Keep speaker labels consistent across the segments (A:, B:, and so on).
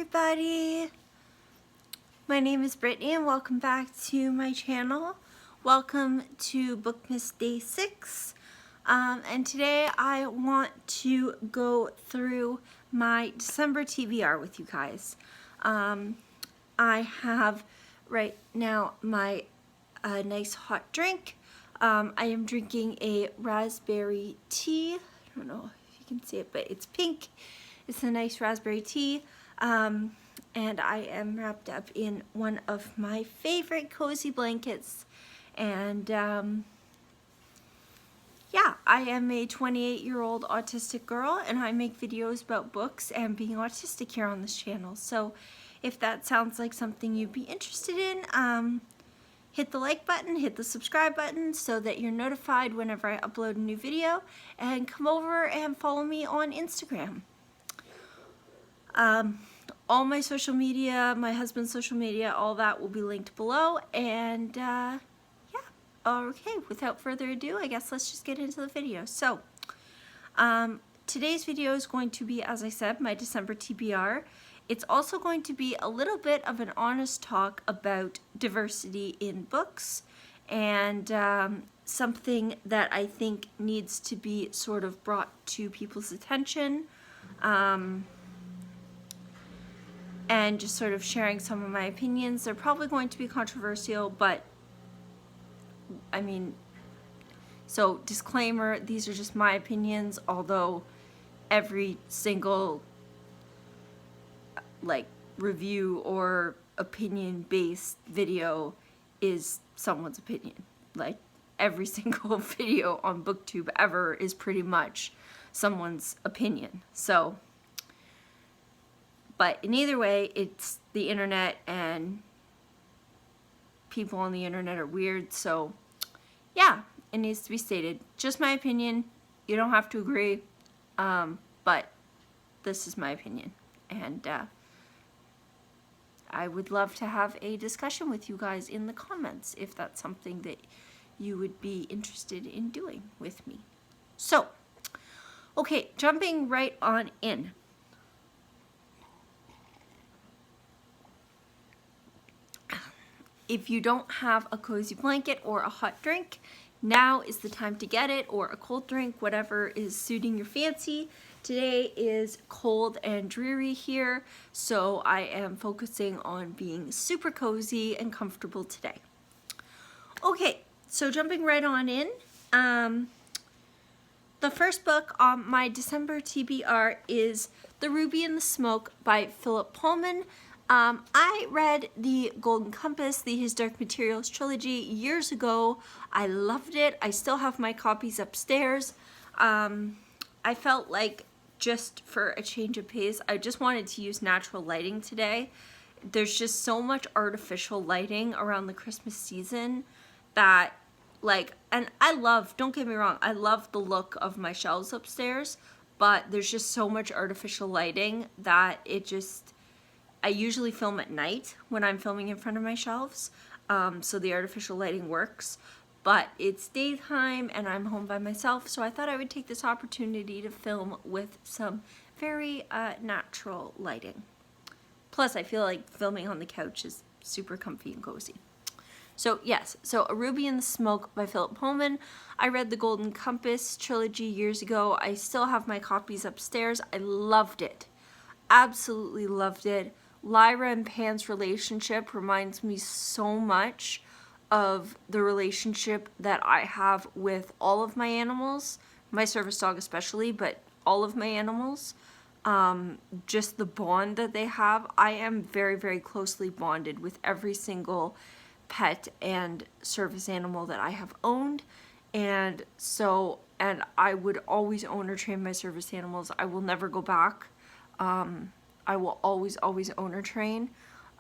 A: everybody! My name is Brittany and welcome back to my channel. Welcome to Bookmas Day 6. And today I want to go through my December TBR with you guys. I have right now my nice hot drink. I am drinking a raspberry tea. I don't know if you can see it, but it's pink. It's a nice raspberry tea. And I am wrapped up in one of my favorite cozy blankets. And yeah, I am a 28-year-old autistic girl, and I make videos about books and being autistic here on this channel. So if that sounds like something you'd be interested in, hit the like button, hit the subscribe button so that you're notified whenever I upload a new video, and come over and follow me on Instagram. All my social media, my husband's social media, all that will be linked below. And yeah, okay, without further ado, I guess let's just get into the video. So today's video is going to be, as I said, my December TBR. It's also going to be a little bit of an honest talk about diversity in books, and something that I think needs to be sort of brought to people's attention. And just sort of sharing some of my opinions. They're probably going to be controversial, but I mean, so disclaimer, these are just my opinions, although every single like review or opinion-based video is someone's opinion. Like every single video on BookTube ever is pretty much someone's opinion. So but in either way, it's the internet, and people on the internet are weird, so yeah, it needs to be stated. Just my opinion. You don't have to agree, but this is my opinion, and I would love to have a discussion with you guys in the comments if that's something that you would be interested in doing with me. So, okay, jumping right on in. If you don't have a cozy blanket or a hot drink, now is the time to get it, or a cold drink, whatever is suiting your fancy. Today is cold and dreary here, so I am focusing on being super cozy and comfortable today. Okay, so jumping right on in. The first book on my December TBR is The Ruby and the Smoke by Philip Pullman. I read the Golden Compass, the His Dark Materials trilogy years ago. I loved it. I still have my copies upstairs. I felt like, just for a change of pace, I just wanted to use natural lighting today. There's just so much artificial lighting around the Christmas season that, like, and I love, don't get me wrong, I love the look of my shelves upstairs, but there's just so much artificial lighting that it just, I usually film at night when I'm filming in front of my shelves, so the artificial lighting works, but it's daytime and I'm home by myself, so I thought I would take this opportunity to film with some very natural lighting. Plus, I feel like filming on the couch is super comfy and cozy. So yes, so A Ruby and the Smoke by Philip Pullman. I read the Golden Compass trilogy years ago. I still have my copies upstairs. I loved it. Absolutely loved it. Lyra and Pan's relationship reminds me so much of the relationship that I have with all of my animals, my service dog especially, but all of my animals. Just the bond that they have. I am very, very closely bonded with every single pet and service animal that I have owned, and so, and I would always own or train my service animals. I will never go back. I will always owner train.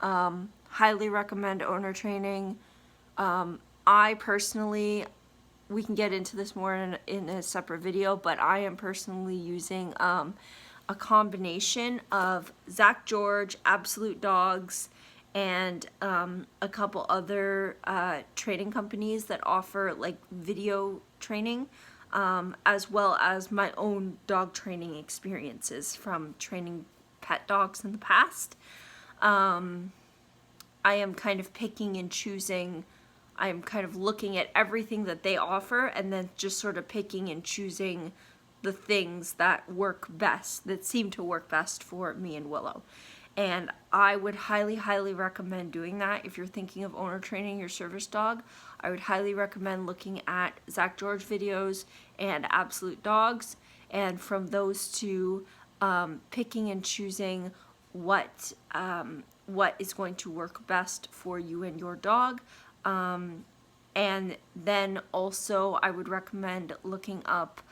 A: Highly recommend owner training. I personally, we can get into this more in a separate video, but I am personally using a combination of Zach George, Absolute Dogs, and a couple other training companies that offer like video training, as well as my own dog training experiences from training pet dogs in the past. I am kind of picking and choosing. I'm kind of looking at everything that they offer and then just sort of picking and choosing the things that work best, that seem to work best for me and Willow. And I would highly, highly recommend doing that. If you're thinking of owner training your service dog, I would highly recommend looking at Zach George videos and Absolute Dogs. And from those two, picking and choosing what is going to work best for you and your dog. And then also I would recommend looking up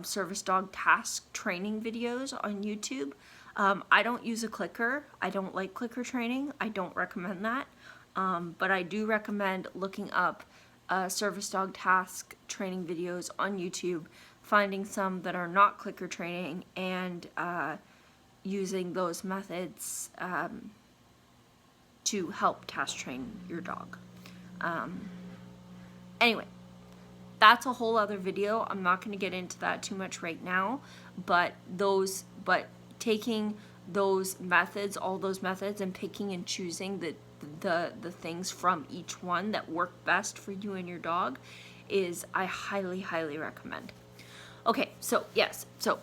A: service dog task training videos on YouTube. I don't use a clicker. I don't like clicker training. I don't recommend that. But I do recommend looking up service dog task training videos on YouTube, finding some that are not clicker training, and using those methods to help task train your dog. Anyway, that's a whole other video. I'm not going to get into that too much right now, but taking those methods, all those methods, and picking and choosing the things from each one that work best for you and your dog is, I highly, highly recommend. Okay, so yes, so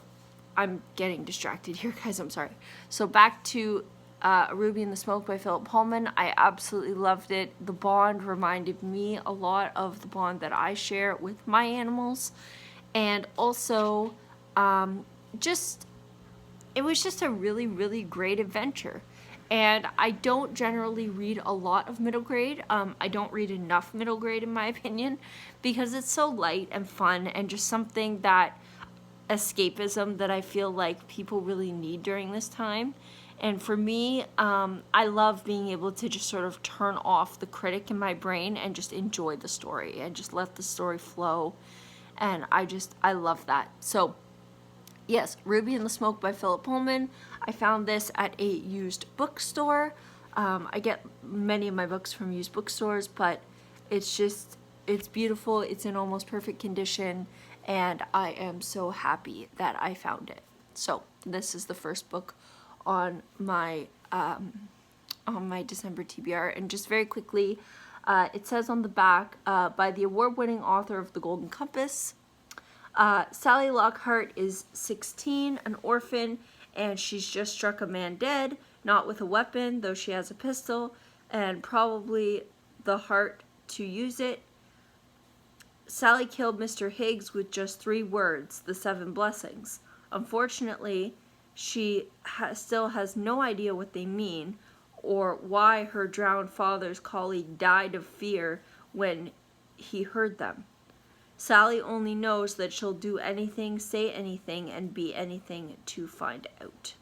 A: I'm getting distracted here, guys, I'm sorry. So back to A Ruby in the Smoke by Philip Pullman. I absolutely loved it. The bond reminded me a lot of the bond that I share with my animals. And also, it was just a really, really great adventure. And I don't generally read a lot of middle grade. I don't read enough middle grade, in my opinion, because it's so light and fun and just something that escapism that I feel like people really need during this time. And for me, I love being able to just sort of turn off the critic in my brain and just enjoy the story and just let the story flow. And I love that. So yes, Ruby in the Smoke by Philip Pullman. I found this at a used bookstore. I get many of my books from used bookstores, but it's beautiful. It's in almost perfect condition, and I am so happy that I found it. So this is the first book on my December TBR. And just very quickly, it says on the back, by the award-winning author of The Golden Compass. Sally Lockhart is 16, an orphan, and she's just struck a man dead, not with a weapon, though she has a pistol, and probably the heart to use it. Sally killed Mr. Higgs with just 3 words, the 7 blessings. Unfortunately, she still has no idea what they mean, or why her drowned father's colleague died of fear when he heard them. Sally only knows that she'll do anything, say anything, and be anything to find out.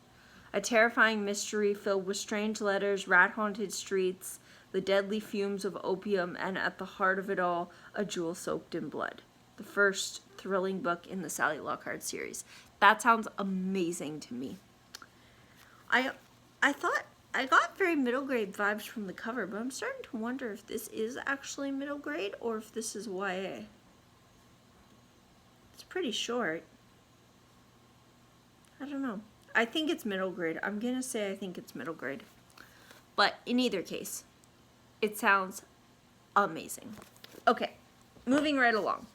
A: A terrifying mystery filled with strange letters, rat-haunted streets, the deadly fumes of opium, and at the heart of it all, a jewel soaked in blood. The first thrilling book in the Sally Lockhart series. That sounds amazing to me. I thought I got very middle grade vibes from the cover, but I'm starting to wonder if this is actually middle grade or if this is YA. It's pretty short. I don't know. I think it's middle grade. I'm gonna say I think it's middle grade. But in either case, it sounds amazing. Okay, moving right along.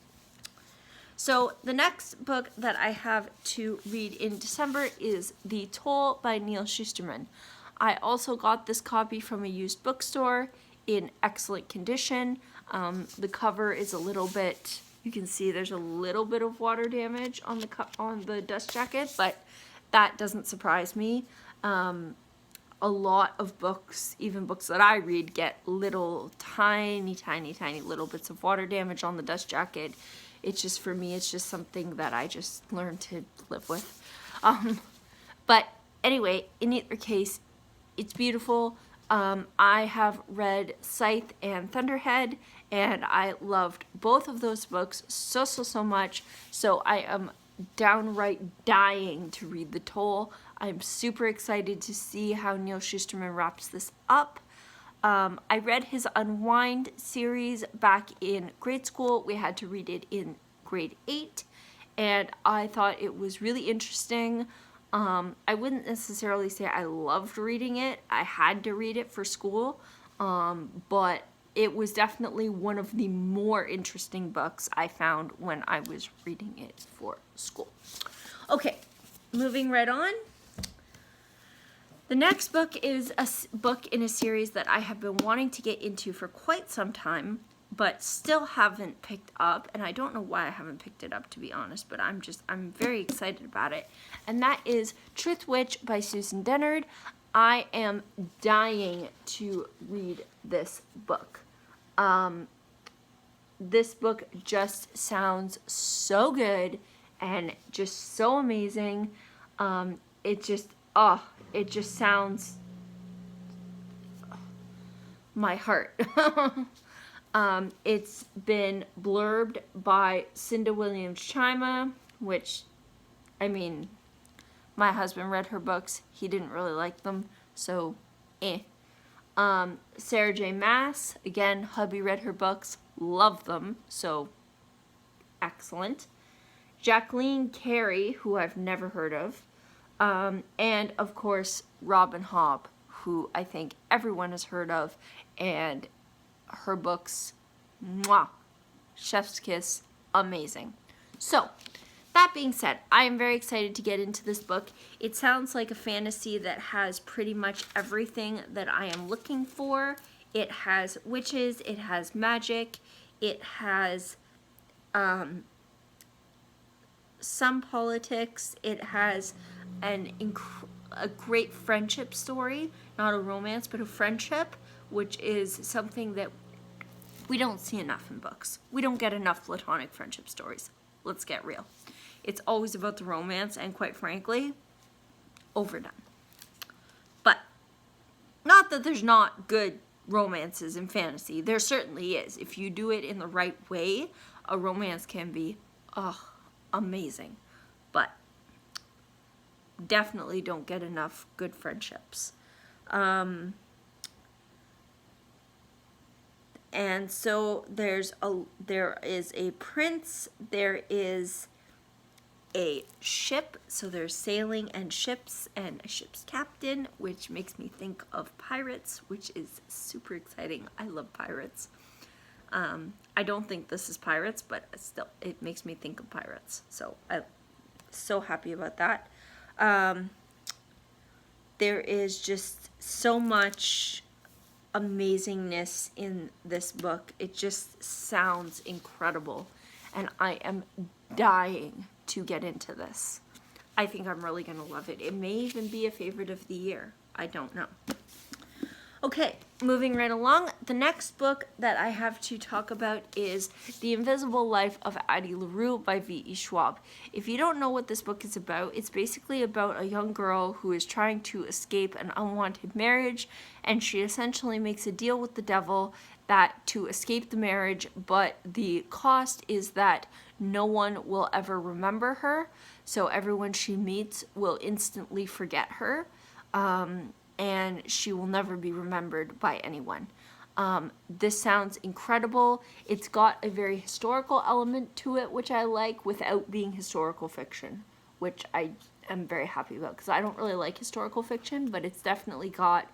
A: So the next book that I have to read in December is The Toll by Neil Shusterman. I also got this copy from a used bookstore in excellent condition. The cover is a little bit, you can see there's a little bit of water damage on the dust jacket, but that doesn't surprise me. A lot of books, even books that I read, get little tiny little bits of water damage on the dust jacket. It's just, for me, it's just something that I just learned to live with. But anyway, in either case, it's beautiful. I have read Scythe and Thunderhead, and I loved both of those books so much. So I am downright dying to read The Toll. I'm super excited to see how Neil Shusterman wraps this up. I read his Unwind series back in grade school. We had to read it in grade 8, and I thought it was really interesting. I wouldn't necessarily say I loved reading it. I had to read it for school, but it was definitely one of the more interesting books I found when I was reading it for school. Okay, moving right on. The next book is a book in a series that I have been wanting to get into for quite some time, but still haven't picked up, and I don't know why I haven't picked it up, to be honest, but I'm very excited about it, and that is Truthwitch by Susan Dennard. I am dying to read this book. This book just sounds so good and just so amazing. It just sounds my heart. It's been blurbed by Cinda Williams-Chima, which, I mean, my husband read her books. He didn't really like them, so Sarah J. Maas, again, hubby read her books, loved them, so excellent. Jacqueline Carey, who I've never heard of, and of course Robin Hobb, who I think everyone has heard of, and her books, mwah, chef's kiss, amazing. So, that being said, I am very excited to get into this book. It sounds like a fantasy that has pretty much everything that I am looking for. It has witches, it has magic, it has some politics, it has a great friendship story, not a romance, but a friendship, which is something that we don't see enough in books. We don't get enough platonic friendship stories. Let's get real. It's always about the romance, and quite frankly, overdone. But not that there's not good romances in fantasy. There certainly is. If you do it in the right way, a romance can be amazing. But definitely don't get enough good friendships. And so there is a prince, there is a ship, so there's sailing and ships and a ship's captain, which makes me think of pirates, which is super exciting. I love pirates. I don't think this is pirates, but still, it makes me think of pirates. So I'm so happy about that. There is just so much amazingness in this book. It just sounds incredible, and I am dying to get into this. I think I'm really gonna love it. It may even be a favorite of the year. I don't know. Okay, moving right along. The next book that I have to talk about is The Invisible Life of Addie LaRue by V.E. Schwab. If you don't know what this book is about, it's basically about a young girl who is trying to escape an unwanted marriage, and she essentially makes a deal with the devil that to escape the marriage, but the cost is that no one will ever remember her, so everyone she meets will instantly forget her. And she will never be remembered by anyone. This sounds incredible. It's got a very historical element to it, which I like, without being historical fiction, which I am very happy about, because I don't really like historical fiction, but it's definitely got,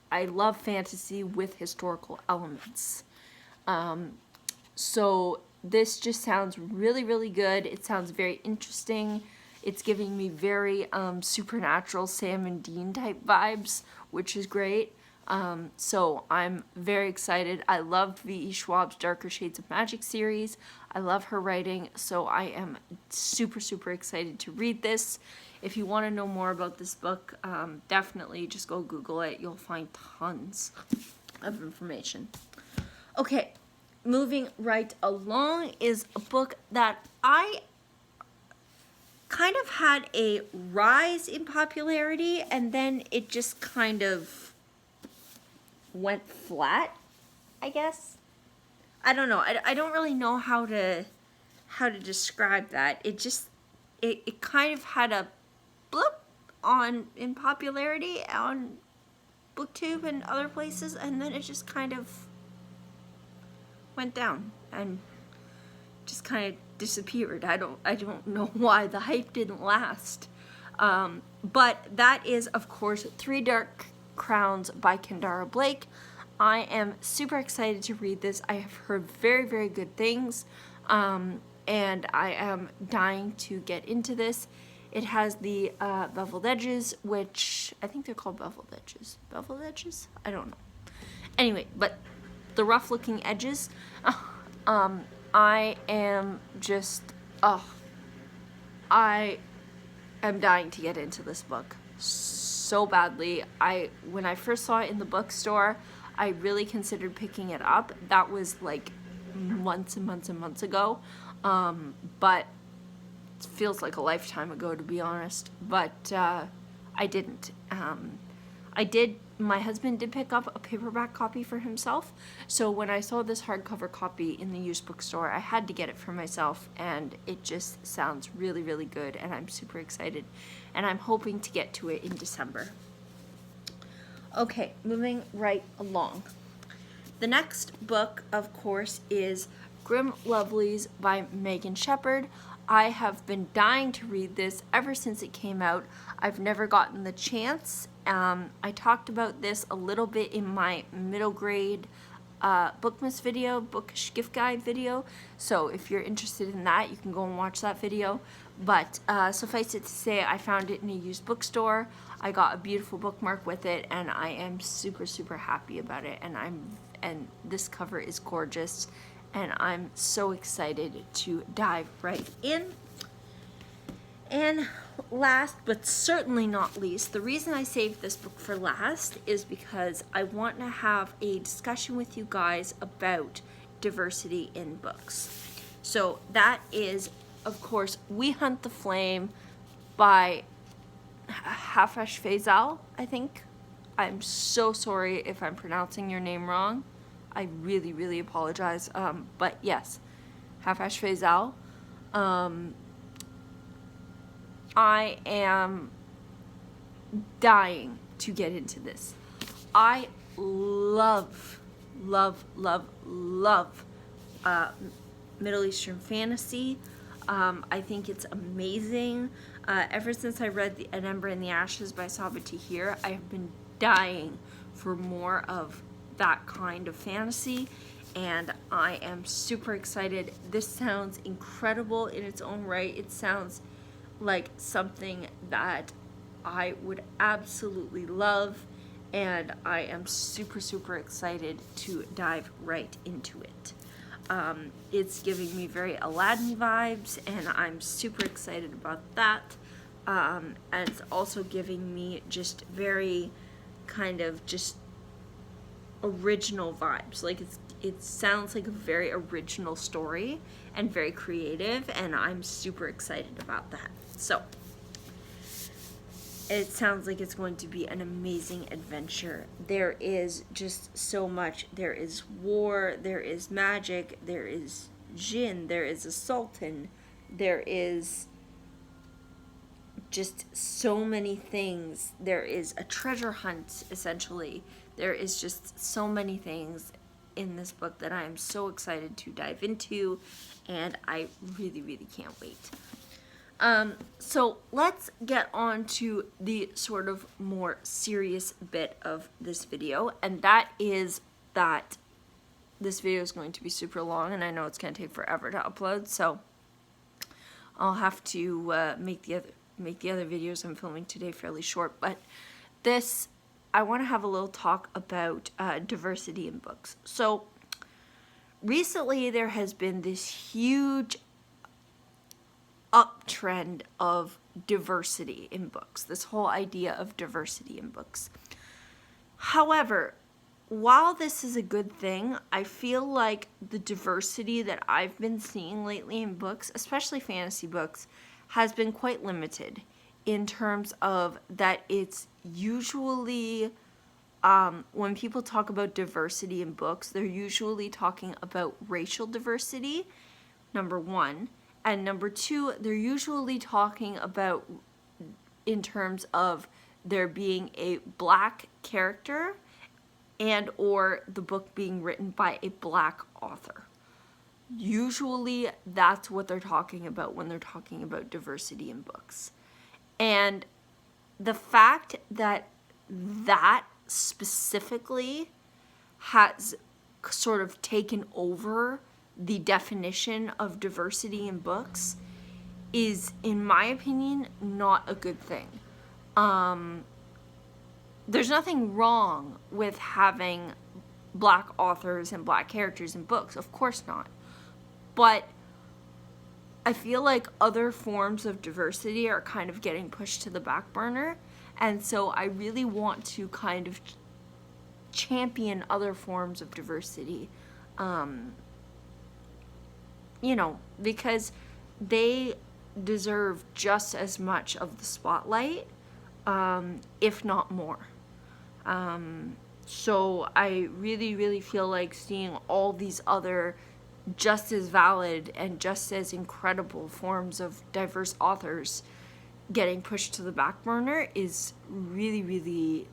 A: I love fantasy with historical elements. So this just sounds really, really good. It sounds very interesting. It's giving me very supernatural Sam and Dean type vibes, which is great. So I'm very excited. I love V.E. Schwab's Darker Shades of Magic series. I love her writing, so I am super, super excited to read this. If you want to know more about this book, definitely just go Google it. You'll find tons of information. Okay, moving right along is a book that I kind of had a rise in popularity, and then it just kind of went flat, I guess. I don't know. I don't really know how to describe that. It kind of had a blip in popularity on BookTube and other places, and then it just kind of went down and just kind of disappeared. I don't know why. The hype didn't last. But that is, of course, Three Dark Crowns by Kendara Blake. I am super excited to read this. I have heard very, very good things, and I am dying to get into this. It has the beveled edges, which I think they're called beveled edges. Beveled edges? I don't know. Anyway, but the rough looking edges, I am just, I am dying to get into this book so badly. When I first saw it in the bookstore, I really considered picking it up. That was like months and months and months ago, but it feels like a lifetime ago, to be honest. But I didn't. My husband did pick up a paperback copy for himself, so when I saw this hardcover copy in the used bookstore, I had to get it for myself, and it just sounds really, really good, and I'm super excited, and I'm hoping to get to it in December. Okay, moving right along. The next book, of course, is Grim Lovelies by Megan Shepherd. I have been dying to read this ever since it came out. I've never gotten the chance. I talked about this a little bit in my middle grade Bookmas video, bookish gift guide video. So if you're interested in that, you can go and watch that video. But suffice it to say, I found it in a used bookstore. I got a beautiful bookmark with it, and I am super, super happy about it. And this cover is gorgeous, and I'm so excited to dive right in. And last but certainly not least, the reason I saved this book for last is because I want to have a discussion with you guys about diversity in books. So that is, of course, We Hunt the Flame by Hafash Faisal, I think. I'm so sorry if I'm pronouncing your name wrong. I really, really apologize. But yes, Hafash Faisal. I am dying to get into this. I love Middle Eastern fantasy. I think it's amazing. Ever since I read An Ember in the Ashes by Sabaa Tahir, I have been dying for more of that kind of fantasy, and I am super excited. This sounds incredible in its own right. It sounds like something that I would absolutely love, and I am super, super excited to dive right into it. It's giving me very Aladdin vibes, and I'm super excited about that. And it's also giving me just very kind of just original vibes. Like it sounds like a very original story and very creative, and I'm super excited about that. So it sounds like it's going to be an amazing adventure. There is just so much. There is war, there is magic, there is jinn, there is a sultan, there is just so many things. There is a treasure hunt, essentially. There is just so many things in this book that I am so excited to dive into, and I really, really can't wait. So let's get on to the sort of more serious bit of this video, and that is that this video is going to be super long, and I know it's going to take forever to upload, so I'll have to make the other videos I'm filming today fairly short. But this, I want to have a little talk about diversity in books. So recently there has been this huge uptrend of diversity in books, this whole idea of diversity in books. However, while this is a good thing, I feel like the diversity that I've been seeing lately in books, especially fantasy books, has been quite limited in terms of that it's usually, when people talk about diversity in books, they're usually talking about racial diversity, number one. And number two, they're usually talking about in terms of there being a black character and or the book being written by a black author. Usually that's what they're talking about when they're talking about diversity in books. And the fact that that specifically has sort of taken over the definition of diversity in books is, in my opinion, not a good thing. There's nothing wrong with having Black authors and Black characters in books, of course not. But I feel like other forms of diversity are kind of getting pushed to the back burner, and so I really want to kind of champion other forms of diversity, because they deserve just as much of the spotlight, if not more. So I really, really feel like seeing all these other just as valid and just as incredible forms of diverse authors getting pushed to the back burner is really, really,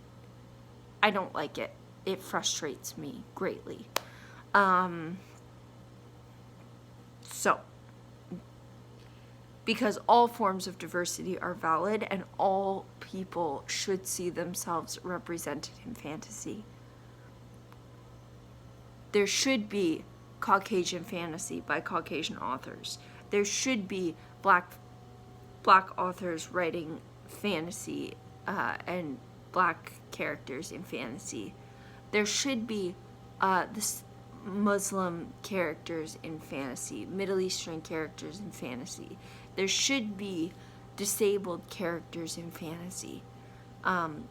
A: I don't like it. It frustrates me greatly. Because all forms of diversity are valid and all people should see themselves represented in fantasy. There should be Caucasian fantasy by Caucasian authors. There should be black authors writing fantasy and Black characters in fantasy. There should be this Muslim characters in fantasy, Middle Eastern characters in fantasy. There should be disabled characters in fantasy,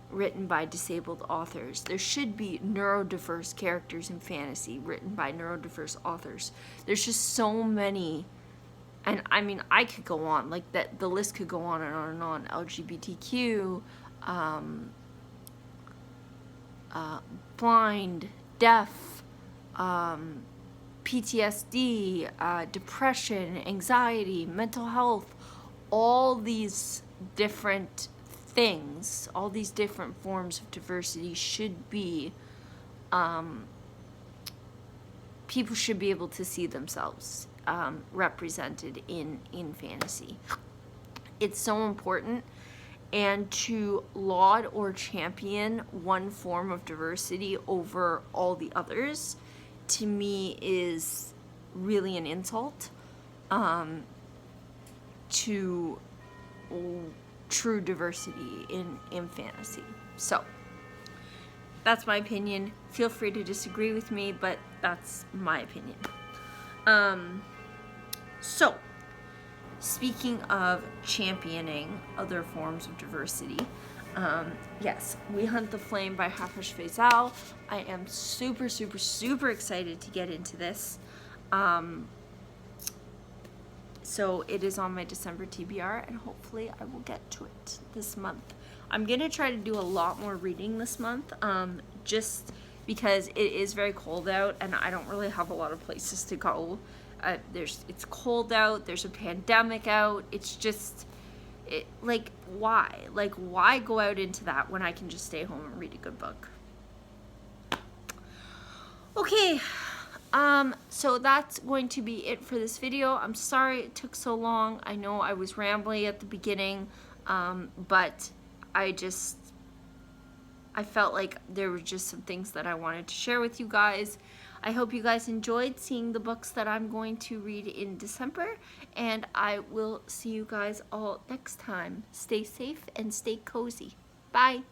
A: written by disabled authors. There should be neurodiverse characters in fantasy, written by neurodiverse authors. There's just so many, and I mean, I could go on, like that. The list could go on and on and on. LGBTQ, blind, deaf, PTSD, depression, anxiety, mental health, all these different things, all these different forms of diversity should be, people should be able to see themselves represented in fantasy. It's so important, and to laud or champion one form of diversity over all the others, to me, is really an insult to true diversity in fantasy. So that's my opinion. Feel free to disagree with me, but that's my opinion. So speaking of championing other forms of diversity, yes, We Hunt the Flame by Hafiz Faisal. I am super, super, super excited to get into this. So it is on my December TBR, and hopefully I will get to it this month. I'm going to try to do a lot more reading this month, just because it is very cold out, and I don't really have a lot of places to go. It's cold out, there's a pandemic out, it's just, why? Why go out into that when I can just stay home and read a good book? Okay, so that's going to be it for this video. I'm sorry it took so long. I know I was rambly at the beginning, but I felt like there were just some things that I wanted to share with you guys. I hope you guys enjoyed seeing the books that I'm going to read in December, and I will see you guys all next time. Stay safe and stay cozy. Bye.